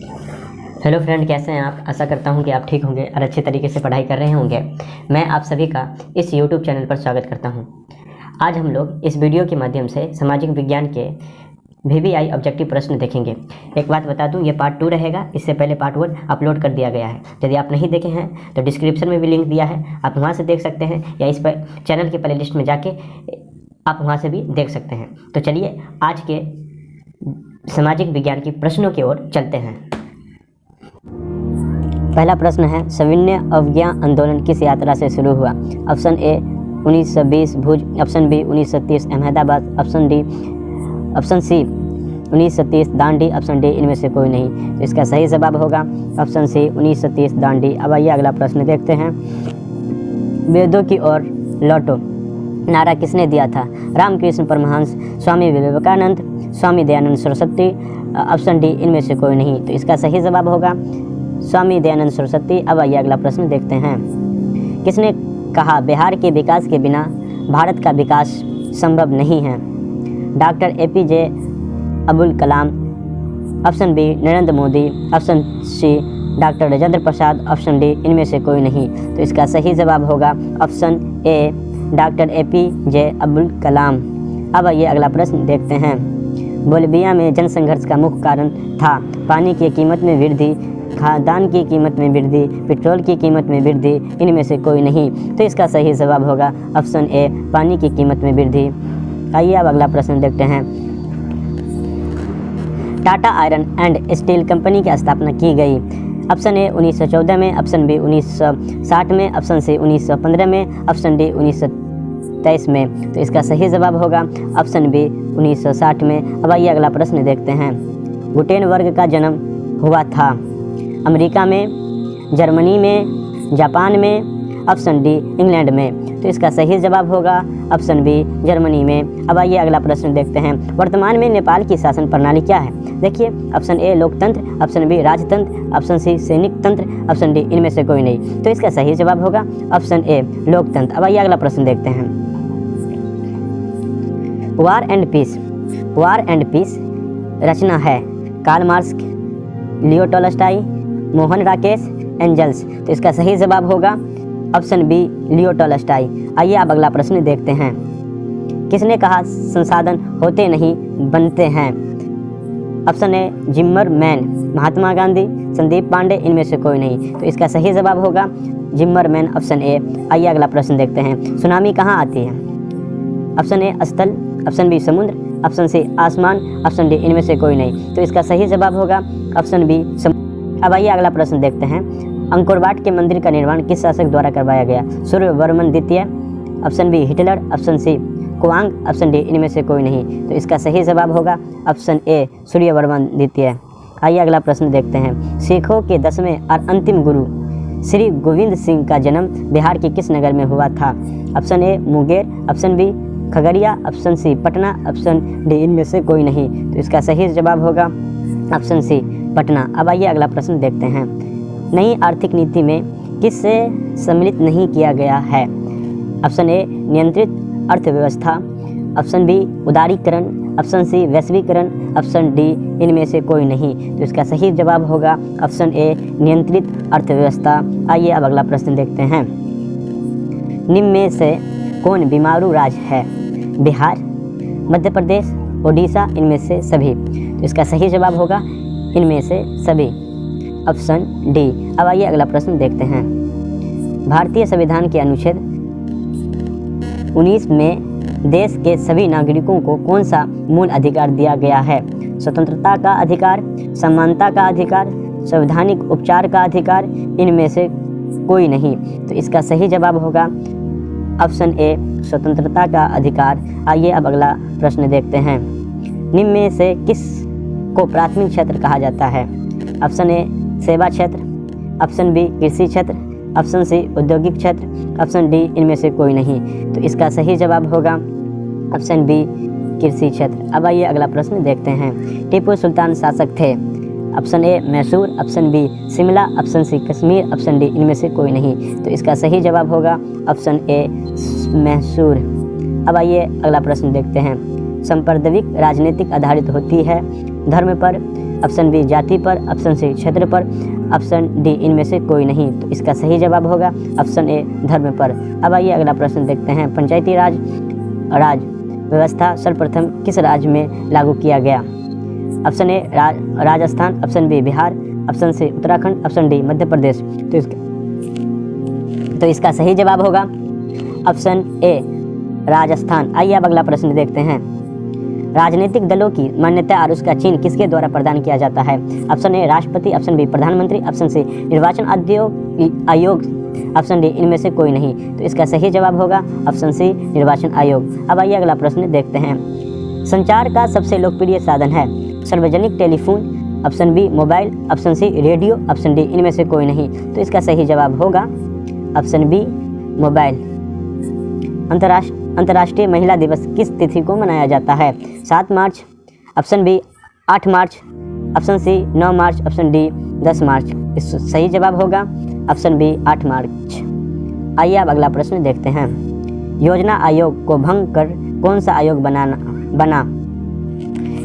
Hello friend, कैसे हैं आप। आशा करता हूं कि आप ठीक होंगे और अच्छे तरीके से पढ़ाई कर रहे होंगे। मैं आप सभी का इस यूट्यूब चैनल पर स्वागत करता हूं। आज हम लोग इस वीडियो के माध्यम से सामाजिक विज्ञान के VVI ऑब्जेक्टिव प्रश्न देखेंगे। एक बात बता दूं, ये पार्ट 2 रहेगा। इससे पहले पार्ट 1 अपलोड कर दिया गया है। यदि आप नहीं देखे हैं तो डिस्क्रिप्शन में भी लिंक दिया है, आप वहाँ से देख सकते हैं, या इस पर चैनल के प्ले लिस्ट में जाके आप वहाँ से भी देख सकते हैं। तो चलिए आज के सामाजिक विज्ञान की प्रश्नों की ओर चलते हैं। पहला प्रश्न है, सविनय अवज्ञा आंदोलन किस यात्रा से शुरू हुआ? Option A 1920 Bhuj, option B 1930 Ahmedabad, option C 1930 Dandi, option D इनमें से कोई नहीं। तो इसका सही जवाब होगा ऑप्शन सी 1930 दांडी। अब आइए अगला प्रश्न देखते हैं। वेदों की ओर लौटो नारा किसने दिया था? रामकृष्ण परमहंस, स्वामी विवेकानंद, स्वामी दयानंद सरस्वती, ऑप्शन डी इनमें से कोई नहीं। तो इसका सही जवाब होगा स्वामी दयानंद सरस्वती। अब आइए अगला प्रश्न देखते हैं। किसने कहा बिहार के विकास के बिना भारत का विकास संभव नहीं है? Doctor APJ Abdul Kalam, option B Narendra Modi, option C doctor Rajendra Prasad, option D इनमें से कोई नहीं। तो इसका सही जवाब होगा option A doctor APJ Abdul Kalam. अब आइए अगला प्रश्न देखते हैं। बोलिविया में जनसंघर्ष का मुख्य कारण था पानी की कीमत में वृद्धि, खाद्यान्न की कीमत में वृद्धि, पेट्रोल की कीमत में वृद्धि, इनमें से कोई नहीं। तो इसका सही जवाब होगा ऑप्शन ए पानी की कीमत में वृद्धि। आइए अब अगला प्रश्न देखते हैं। Tata iron and steel company की स्थापना की गई? ऑप्शन ए 1914 में, ऑप्शन बी 1960 में, ऑप्शन सी 1915 में, ऑप्शन डी 1923 में। तो इसका सही जवाब होगा ऑप्शन बी 1960 में। अब आइए अगला प्रश्न देखते हैं। गुटेनबर्ग का जन्म हुआ था अमेरिका में, जर्मनी में, जापान में, ऑप्शन डी इंग्लैंड में। तो इसका सही जवाब होगा ऑप्शन बी जर्मनी में। अब आइए अगला प्रश्न देखते हैं। वर्तमान में नेपाल की शासन प्रणाली क्या है? देखिए, ऑप्शन ए लोकतंत्र, ऑप्शन बी राजतंत्र, ऑप्शन सी सैनिक तंत्र, ऑप्शन डी इनमें से कोई नहीं। तो इसका सही जवाब होगा ऑप्शन ए लोकतंत्र। अब आइए अगला प्रश्न देखते हैं। वार एंड पीस रचना है Karl Marx, Leo Tolstoy, Mohan Rakesh, Engels. तो इसका सही जवाब होगा ऑप्शन बी लियो टॉलस्टॉय। आइए अब अगला प्रश्न देखते हैं। किसने कहा संसाधन होते नहीं बनते हैं? ऑप्शन ए जिम्मरमैन, महात्मा गांधी, संदीप पांडे, इनमें से कोई नहीं। तो इसका सही जवाब होगा जिम्मरमैन, ऑप्शन ए। आइए अगला प्रश्न देखते हैं। सुनामी कहाँ आती है? ऑप्शन ए स्थल, ऑप्शन बी समुद्र, ऑप्शन सी आसमान, ऑप्शन डी इनमें से कोई नहीं। तो इसका सही जवाब होगा ऑप्शन बी समुद्र। अब आइए अगला प्रश्न देखते हैं। अंकोरवाट के मंदिर का निर्माण किस शासक द्वारा करवाया गया? सूर्यवर्मन द्वितीय, option B Hitler, option C Kuang, option D इनमें से कोई नहीं। तो इसका सही जवाब होगा ऑप्शन ए सूर्यवर्मन द्वितीय। आइए अगला प्रश्न देखते हैं। सिखों के 10वें और अंतिम गुरु श्री गोविंद सिंह का जन्म बिहार के किस नगर में हुआ था? Option A Munger, option B Khagaria, option C Patna, option D इनमें से कोई नहीं। तो इसका सही जवाब होगा ऑप्शन सी पटना। अब आइए अगला प्रश्न देखते हैं। नई आर्थिक नीति में किससे सम्मिलित नहीं किया गया है? ऑप्शन ए नियंत्रित अर्थव्यवस्था, ऑप्शन बी उदारीकरण, ऑप्शन सी वैश्वीकरण, ऑप्शन डी इनमें से कोई नहीं। तो इसका सही जवाब होगा ऑप्शन ए नियंत्रित अर्थव्यवस्था। आइए अब अगला प्रश्न देखते हैं। निम्न में से कौन बीमारू राज्य है? बिहार, मध्य प्रदेश, ओडिशा, इनमें से सभी। तो इसका सही जवाब होगा इनमें से सभी, ऑप्शन डी। अब आइए अगला प्रश्न देखते हैं। भारतीय संविधान के अनुच्छेद 19 में देश के सभी नागरिकों को कौन सा मूल अधिकार दिया गया है? स्वतंत्रता का अधिकार, समानता का अधिकार, संवैधानिक उपचार का अधिकार, इनमें से कोई नहीं। तो इसका सही जवाब होगा ऑप्शन ए स्वतंत्रता का अधिकार। आइए अब अगला प्रश्न देखते हैं। निम्न में से किस को प्राथमिक क्षेत्र कहा जाता है? ऑप्शन ए सेवा क्षेत्र, ऑप्शन बी कृषि क्षेत्र, ऑप्शन सी औद्योगिक क्षेत्र, ऑप्शन डी इनमें से कोई नहीं। तो इसका सही जवाब होगा ऑप्शन बी कृषि क्षेत्र। अब आइए अगला प्रश्न देखते हैं। टीपू सुल्तान शासक थे? Option A Mysore, option B Shimla, option C Kashmir, option D इनमें से कोई नहीं। तो इसका सही जवाब होगा ऑप्शन ए मैसूर। अब आइए अगला प्रश्न देखते हैं। संप्रदायिक राजनीतिक आधारित होती है, धर्म पर ऑप्शन बी जाति पर, ऑप्शन सी क्षेत्र पर, ऑप्शन डी इनमें से कोई नहीं। तो इसका सही जवाब होगा ऑप्शन ए धर्म पर। अब आइए अगला प्रश्न देखते हैं। पंचायती राज व्यवस्था सर्वप्रथम किस राज्य में लागू किया गया? Option A Rajasthan, option B Bihar, option C Uttarakhand, option D Madhya Pradesh. तो इसका सही जवाब होगा ऑप्शन ए राजस्थान। आइए अब अगला प्रश्न देखते हैं। राजनीतिक दलों की मान्यता और उसका चिन्ह किसके द्वारा प्रदान किया जाता है? ऑप्शन ए राष्ट्रपति, ऑप्शन बी प्रधानमंत्री, ऑप्शन सी निर्वाचन आयोग, ऑप्शन डी इनमें से कोई नहीं। तो इसका सही जवाब होगा ऑप्शन सी निर्वाचन आयोग। अब आइए अगला प्रश्न देखते हैं। संचार का सबसे लोकप्रिय साधन है? सार्वजनिक telephone, option B mobile, option C radio, option D इनमें से कोई नहीं। तो इसका सही जवाब होगा ऑप्शन बी मोबाइल। अंतर्राष्ट्रीय महिला दिवस किस तिथि को मनाया जाता है? 7 मार्च, ऑप्शन बी 8 मार्च, ऑप्शन सी 9 मार्च, ऑप्शन डी 10 मार्च। इस सही जवाब होगा ऑप्शन बी 8 मार्च। आइए अब अगला प्रश्न देखते हैं। योजना आयोग को भंग कर कौन सा आयोग बना?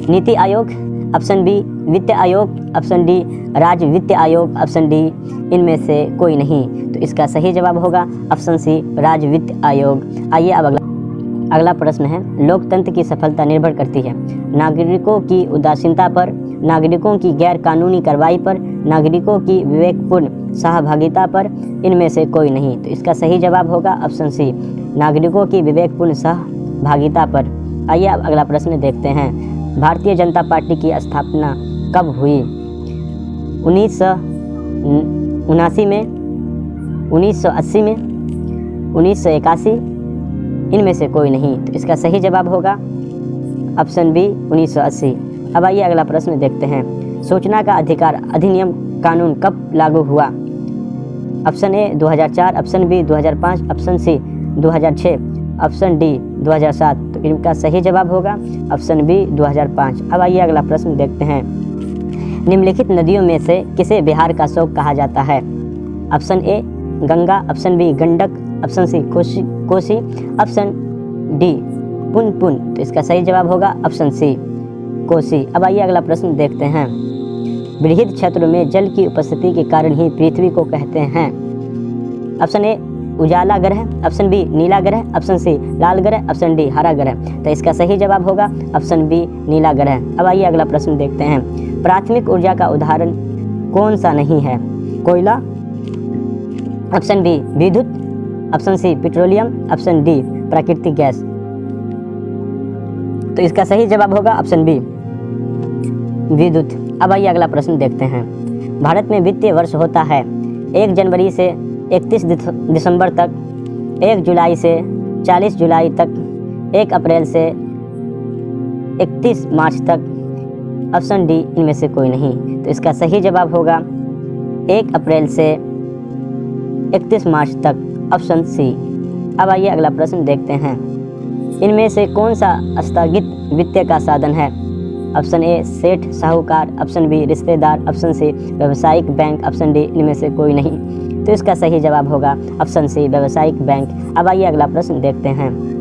नीति आयोग, ऑप्शन बी वित्त आयोग, ऑप्शन डी राज्य वित्त आयोग, ऑप्शन डी इनमें से कोई नहीं। तो इसका सही जवाब होगा ऑप्शन सी राज्य वित्त आयोग। आइए अब अगला प्रश्न है। लोकतंत्र की सफलता निर्भर करती है नागरिकों की उदासीनता पर, नागरिकों की गैर कानूनी कार्रवाई पर, नागरिकों की विवेकपूर्ण सहभागिता पर, इनमें से कोई नहीं। तो इसका सही जवाब होगा ऑप्शन सी नागरिकों की विवेकपूर्ण सहभागिता पर। आइए अब अगला प्रश्न देखते हैं। भारतीय जनता पार्टी की स्थापना कब हुई? 1979 में, 1980 में, 1981, इनमें से कोई नहीं। तो इसका सही जवाब होगा ऑप्शन बी 1980। अब आइए अगला प्रश्न देखते हैं। सूचना का अधिकार अधिनियम कानून कब लागू हुआ? Option A 2004, option B 2005, option C 2006, option D 2007। तो इनका सही जवाब होगा ऑप्शन बी 2005। अब आइए अगला प्रश्न देखते हैं। निम्नलिखित नदियों में से किसे बिहार का शोक कहा जाता है? Option A Ganga, option B Gandak, option C Kosi, option D Punpun. तो इसका सही जवाब होगा ऑप्शन सी कोसी। अब आइए अगला प्रश्न देखते हैं। बृहद क्षेत्रों में जल की उपस्थिति के कारण ही पृथ्वी को कहते हैं? ऑप्शन ए उजाला ग्रह, ऑप्शन बी नीला ग्रह, ऑप्शन सी लाल ग्रह, ऑप्शन डी हरा ग्रह। तो इसका सही जवाब होगा ऑप्शन बी नीला ग्रह। अब आइए अगला प्रश्न देखते हैं। प्राथमिक ऊर्जा का उदाहरण कौन सा नहीं है? कोयला, ऑप्शन बी विद्युत, option C petroleum, option D प्राकृतिक गैस। तो इसका सही जवाब होगा ऑप्शन बी विद्युत। अब आइए अगला प्रश्न देखते हैं। भारत में वित्तीय वर्ष होता है 1 जनवरी से 31 दिसंबर तक, 1 जुलाई से 40 जुलाई तक, 1 अप्रैल से 31 मार्च तक, ऑप्शन डी इनमें से कोई नहीं। तो इसका सही जवाब होगा 1 अप्रैल से 31 मार्च तक, ऑप्शन सी। अब आइए अगला प्रश्न देखते हैं। इनमें से कौन सा स्थगित वित्त का साधन है? ऑप्शन ए सेठ साहूकार, ऑप्शन बी रिश्तेदार, ऑप्शन सी व्यावसायिक बैंक, ऑप्शन डी इनमें से कोई नहीं। तो इसका सही जवाब होगा ऑप्शन सी व्यावसायिक बैंक। अब आइए अगला प्रश्न देखते हैं।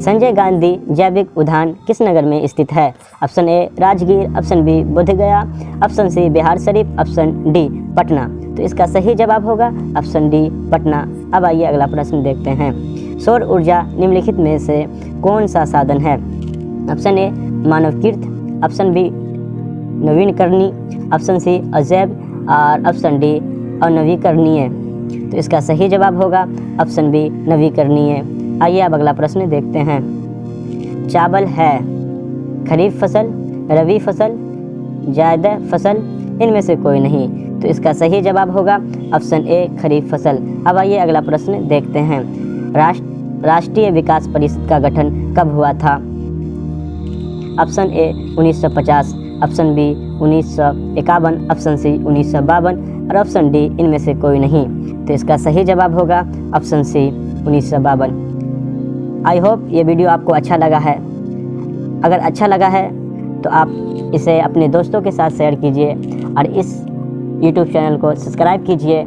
संजय गांधी जैविक उद्यान किस नगर में स्थित है? Option A Rajgir, option B Bodhgaya, option C Bihar Sharif, option D Patna. तो इसका सही जवाब होगा ऑप्शन डी पटना। अब आइए अगला प्रश्न देखते हैं। सौर ऊर्जा निम्नलिखित में से कौन सा साधन है? ऑप्शन ए मानवकृत, ऑप्शन बी नवीकरणीय, ऑप्शन सी अजैव और ऑप्शन डी अनवीकरणीय। तो इसका सही जवाब होगा ऑप्शन बी नवीकरणीय। आइए अब अगला प्रश्न देखते हैं। चावल है खरीफ फसल, रबी फसल, जायद फसल, इनमें से कोई नहीं। तो इसका सही जवाब होगा ऑप्शन ए खरीफ फसल। अब आइए अगला प्रश्न देखते हैं। राष्ट्रीय विकास परिषद का गठन कब हुआ था? Option A 1950, option B 1951, option C 1952 और ऑप्शन डी इनमें से कोई नहीं। तो इसका सही जवाब होगा ऑप्शन सी 1952। आई होप ये वीडियो आपको अच्छा लगा है। अगर अच्छा लगा है तो आप इसे अपने दोस्तों के साथ शेयर कीजिए और इस YouTube चैनल को सब्सक्राइब कीजिए